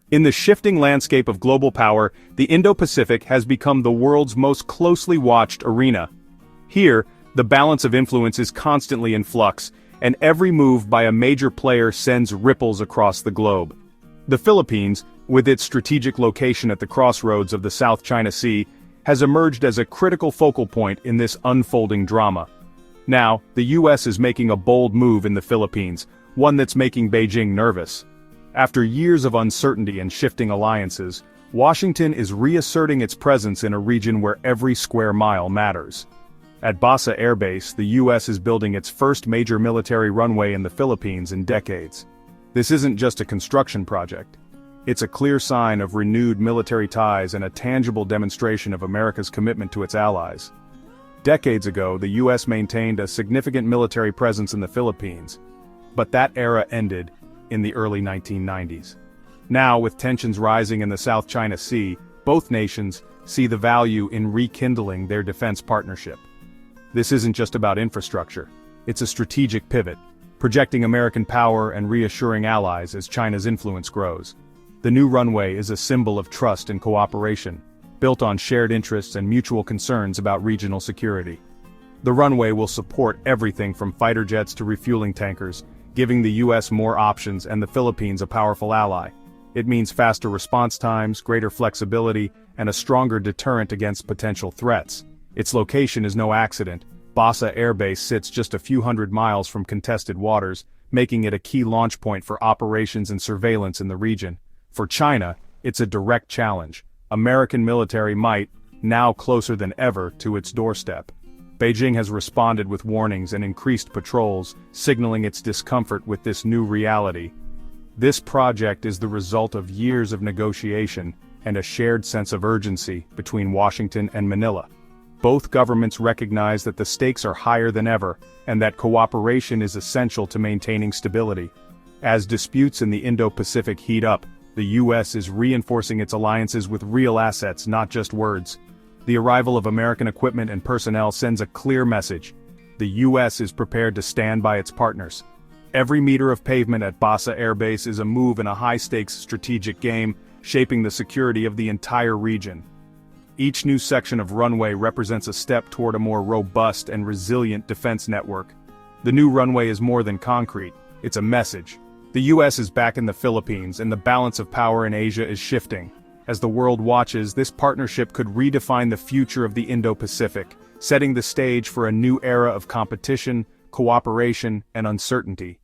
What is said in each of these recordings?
In the shifting landscape of global power, the Indo-Pacific has become the world's most closely watched arena. Here, the balance of influence is constantly in flux, and every move by a major player sends ripples across the globe. The Philippines, with its strategic location at the crossroads of the South China Sea, has emerged as a critical focal point in this unfolding drama. Now, the US is making a bold move in the Philippines, one that's making Beijing nervous. After years of uncertainty and shifting alliances, Washington is reasserting its presence in a region where every square mile matters. At Basa Air Base, the US is building its first major military runway in the Philippines in decades. This isn't just a construction project. It's a clear sign of renewed military ties and a tangible demonstration of America's commitment to its allies. Decades ago, the US maintained a significant military presence in the Philippines, but that era ended in the early 1990s. Now, with tensions rising in the South China Sea, both nations see the value in rekindling their defense partnership. This isn't just about infrastructure. It's a strategic pivot, projecting American power and reassuring allies as China's influence grows. The new runway is a symbol of trust and cooperation, built on shared interests and mutual concerns about regional security. The runway will support everything from fighter jets to refueling tankers, giving the US more options and the Philippines a powerful ally. It means faster response times, greater flexibility, and a stronger deterrent against potential threats. Its location is no accident. Basa Air Base sits just a few hundred miles from contested waters, making it a key launch point for operations and surveillance in the region. For China, it's a direct challenge. American military might, now closer than ever, to its doorstep. Beijing has responded with warnings and increased patrols, signaling its discomfort with this new reality. This project is the result of years of negotiation and a shared sense of urgency between Washington and Manila. Both governments recognize that the stakes are higher than ever, and that cooperation is essential to maintaining stability. As disputes in the Indo-Pacific heat up, the US is reinforcing its alliances with real assets, not just words. The arrival of American equipment and personnel sends a clear message. The US is prepared to stand by its partners. Every meter of pavement at Basa Air Base is a move in a high-stakes strategic game, shaping the security of the entire region. Each new section of runway represents a step toward a more robust and resilient defense network. The new runway is more than concrete, it's a message. The US is back in the Philippines, and the balance of power in Asia is shifting. As the world watches, this partnership could redefine the future of the Indo-Pacific, setting the stage for a new era of competition, cooperation, and uncertainty.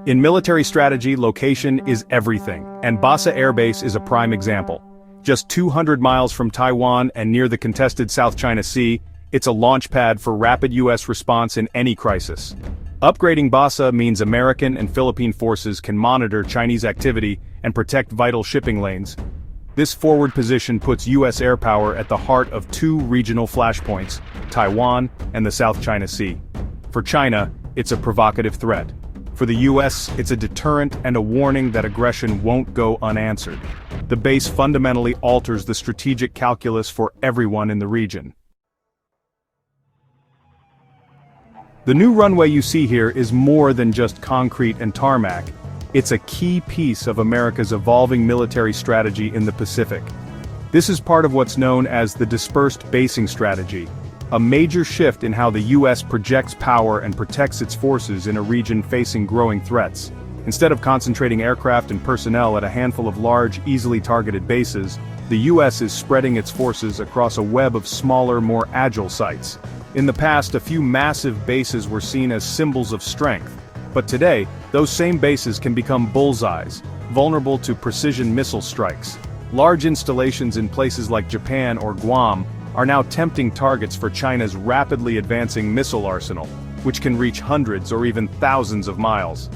In military strategy, location is everything, and Basa Air Base is a prime example. Just 200 miles from Taiwan and near the contested South China Sea, it's a launch pad for rapid US response in any crisis. Upgrading Basa means American and Philippine forces can monitor Chinese activity and protect vital shipping lanes. This forward position puts US air power at the heart of two regional flashpoints, Taiwan and the South China Sea. For China, it's a provocative threat. For the US, it's a deterrent and a warning that aggression won't go unanswered. The base fundamentally alters the strategic calculus for everyone in the region. The new runway you see here is more than just concrete and tarmac. It's a key piece of America's evolving military strategy in the Pacific. This is part of what's known as the dispersed basing strategy, a major shift in how the US projects power and protects its forces in a region facing growing threats. Instead of concentrating aircraft and personnel at a handful of large, easily targeted bases, the US is spreading its forces across a web of smaller, more agile sites. In the past, a few massive bases were seen as symbols of strength, but today, those same bases can become bullseyes, vulnerable to precision missile strikes. Large installations in places like Japan or Guam are now tempting targets for China's rapidly advancing missile arsenal, which can reach hundreds or even thousands of miles.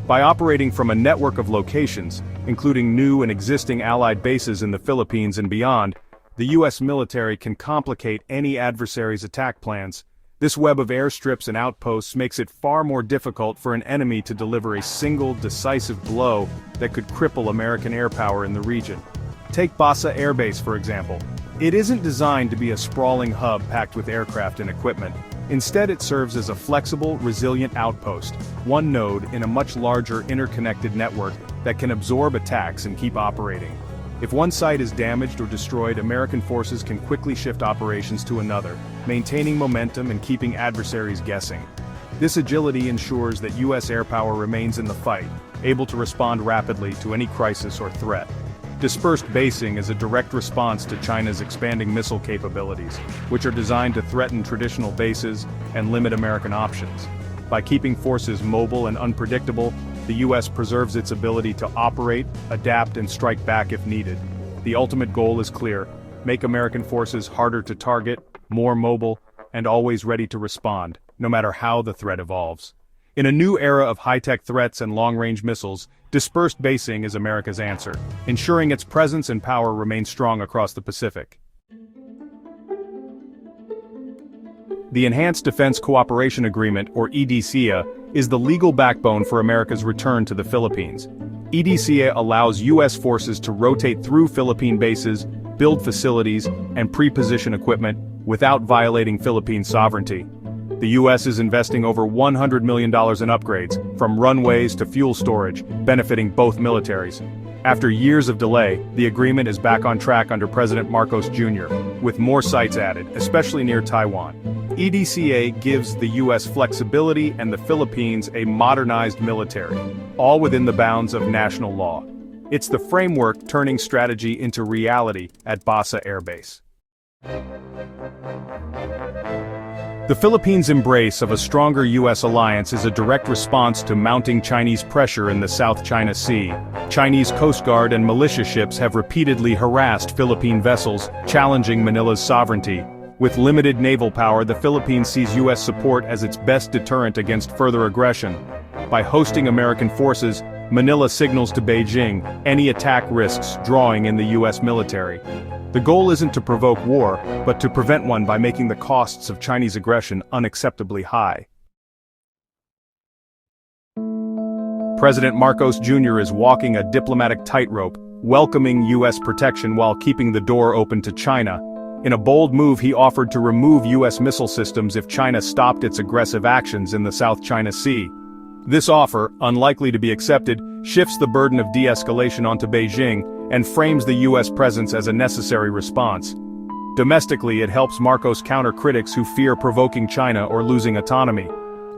By operating from a network of locations, including new and existing Allied bases in the Philippines and beyond, the US military can complicate any adversary's attack plans. This web of airstrips and outposts makes it far more difficult for an enemy to deliver a single, decisive blow that could cripple American air power in the region. Take Basa Air Base, for example. It isn't designed to be a sprawling hub packed with aircraft and equipment. Instead, it serves as a flexible, resilient outpost, one node in a much larger interconnected network that can absorb attacks and keep operating. If one site is damaged or destroyed, American forces can quickly shift operations to another, maintaining momentum and keeping adversaries guessing. This agility ensures that U.S. air power remains in the fight, able to respond rapidly to any crisis or threat. Dispersed basing is a direct response to China's expanding missile capabilities, which are designed to threaten traditional bases and limit American options. By keeping forces mobile and unpredictable, the U.S. preserves its ability to operate, adapt, and strike back if needed. The ultimate goal is clear: make American forces harder to target, more mobile, and always ready to respond, no matter how the threat evolves. In a new era of high-tech threats and long-range missiles, dispersed basing is America's answer, ensuring its presence and power remain strong across the Pacific. The Enhanced Defense Cooperation Agreement, or EDCA, is the legal backbone for America's return to the Philippines. EDCA allows U.S. forces to rotate through Philippine bases, build facilities, and pre-position equipment without violating Philippine sovereignty. The U.S. is investing over $100 million in upgrades, from runways to fuel storage, benefiting both militaries. After years of delay, the agreement is back on track under President Marcos Jr., with more sites added, especially near Taiwan. EDCA gives the U.S. flexibility and the Philippines a modernized military, all within the bounds of national law. It's the framework turning strategy into reality at Basa Air Base. The Philippines' embrace of a stronger U.S. alliance is a direct response to mounting Chinese pressure in the South China Sea. Chinese Coast Guard and militia ships have repeatedly harassed Philippine vessels, challenging Manila's sovereignty. With limited naval power, the Philippines sees U.S. support as its best deterrent against further aggression. By hosting American forces, Manila signals to Beijing any attack risks drawing in the U.S. military. The goal isn't to provoke war, but to prevent one by making the costs of Chinese aggression unacceptably high. President Marcos Jr. is walking a diplomatic tightrope, welcoming U.S. protection while keeping the door open to China. In a bold move, he offered to remove U.S. missile systems if China stopped its aggressive actions in the South China Sea. This offer, unlikely to be accepted, shifts the burden of de-escalation onto Beijing and frames the U.S. presence as a necessary response. Domestically, it helps Marcos counter critics who fear provoking China or losing autonomy.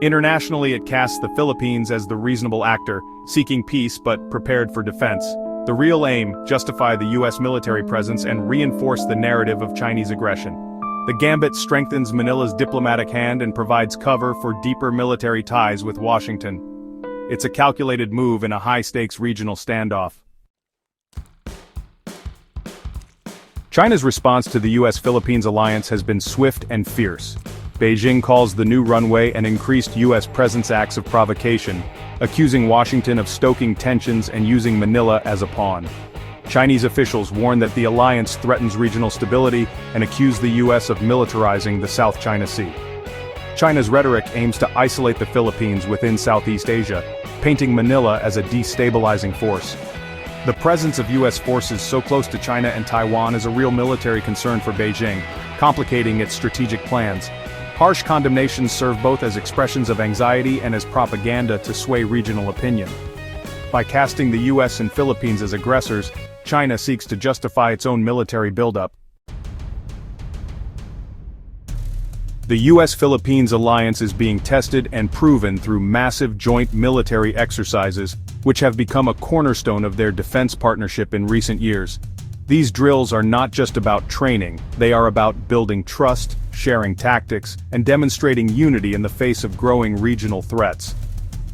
Internationally, it casts the Philippines as the reasonable actor, seeking peace but prepared for defense. The real aim: justify the U.S. military presence and reinforce the narrative of Chinese aggression. The Gambit strengthens Manila's diplomatic hand and provides cover for deeper military ties with Washington. It's a calculated move in a high-stakes regional standoff. China's response to the U.S.-Philippines alliance has been swift and fierce. Beijing calls the new runway and increased U.S. presence acts of provocation, accusing Washington of stoking tensions and using Manila as a pawn. Chinese officials warn that the alliance threatens regional stability and accuse the U.S. of militarizing the South China Sea. China's rhetoric aims to isolate the Philippines within Southeast Asia, painting Manila as a destabilizing force. The presence of U.S. forces so close to China and Taiwan is a real military concern for Beijing, complicating its strategic plans. Harsh condemnations serve both as expressions of anxiety and as propaganda to sway regional opinion. By casting the U.S. and Philippines as aggressors, China seeks to justify its own military buildup. The U.S.-Philippines alliance is being tested and proven through massive joint military exercises, which have become a cornerstone of their defense partnership in recent years. These drills are not just about training, they are about building trust, sharing tactics, and demonstrating unity in the face of growing regional threats.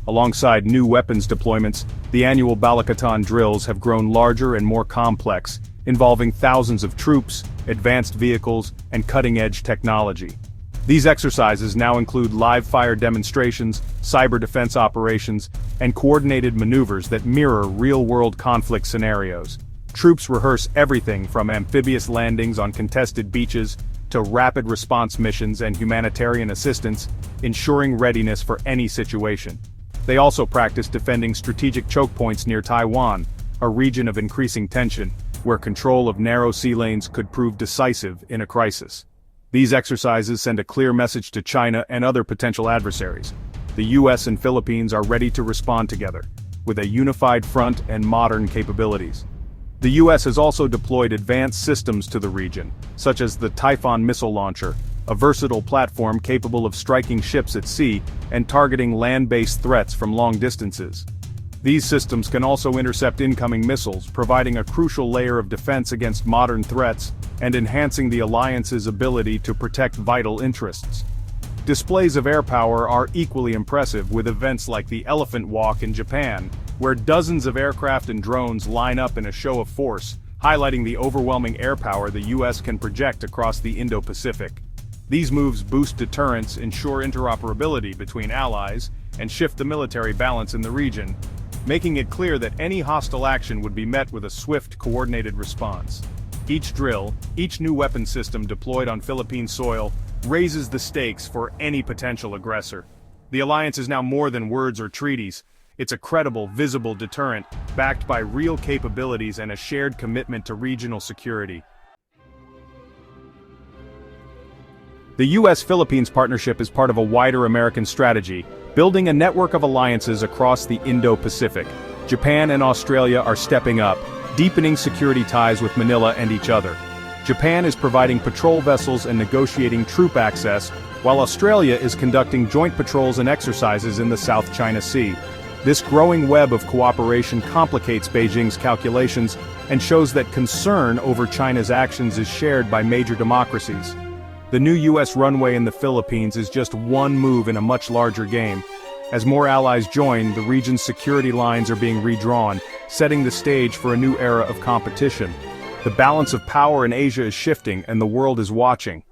Alongside new weapons deployments, the annual Balakatan drills have grown larger and more complex, involving thousands of troops, advanced vehicles, and cutting-edge technology. These exercises now include live-fire demonstrations, cyber defense operations, and coordinated maneuvers that mirror real-world conflict scenarios. Troops rehearse everything from amphibious landings on contested beaches to rapid response missions and humanitarian assistance, ensuring readiness for any situation. They also practice defending strategic choke points near Taiwan, a region of increasing tension, where control of narrow sea lanes could prove decisive in a crisis. These exercises send a clear message to China and other potential adversaries. The US and Philippines are ready to respond together, with a unified front and modern capabilities. The US has also deployed advanced systems to the region, such as the Typhoon missile launcher, a versatile platform capable of striking ships at sea and targeting land-based threats from long distances. These systems can also intercept incoming missiles, providing a crucial layer of defense against modern threats and enhancing the alliance's ability to protect vital interests. Displays of air power are equally impressive, with events like the Elephant Walk in Japan, where dozens of aircraft and drones line up in a show of force, highlighting the overwhelming air power the US can project across the Indo-Pacific. These moves boost deterrence, ensure interoperability between allies, and shift the military balance in the region, making it clear that any hostile action would be met with a swift, coordinated response. Each drill, each new weapon system deployed on Philippine soil, raises the stakes for any potential aggressor. The alliance is now more than words or treaties. It's a credible, visible deterrent, backed by real capabilities and a shared commitment to regional security. The US-Philippines partnership is part of a wider American strategy, building a network of alliances across the Indo-Pacific. Japan and Australia are stepping up, deepening security ties with Manila and each other. Japan is providing patrol vessels and negotiating troop access, while Australia is conducting joint patrols and exercises in the South China Sea. This growing web of cooperation complicates Beijing's calculations and shows that concern over China's actions is shared by major democracies. The new US runway in the Philippines is just one move in a much larger game. As more allies join, the region's security lines are being redrawn, setting the stage for a new era of competition. The balance of power in Asia is shifting, and the world is watching.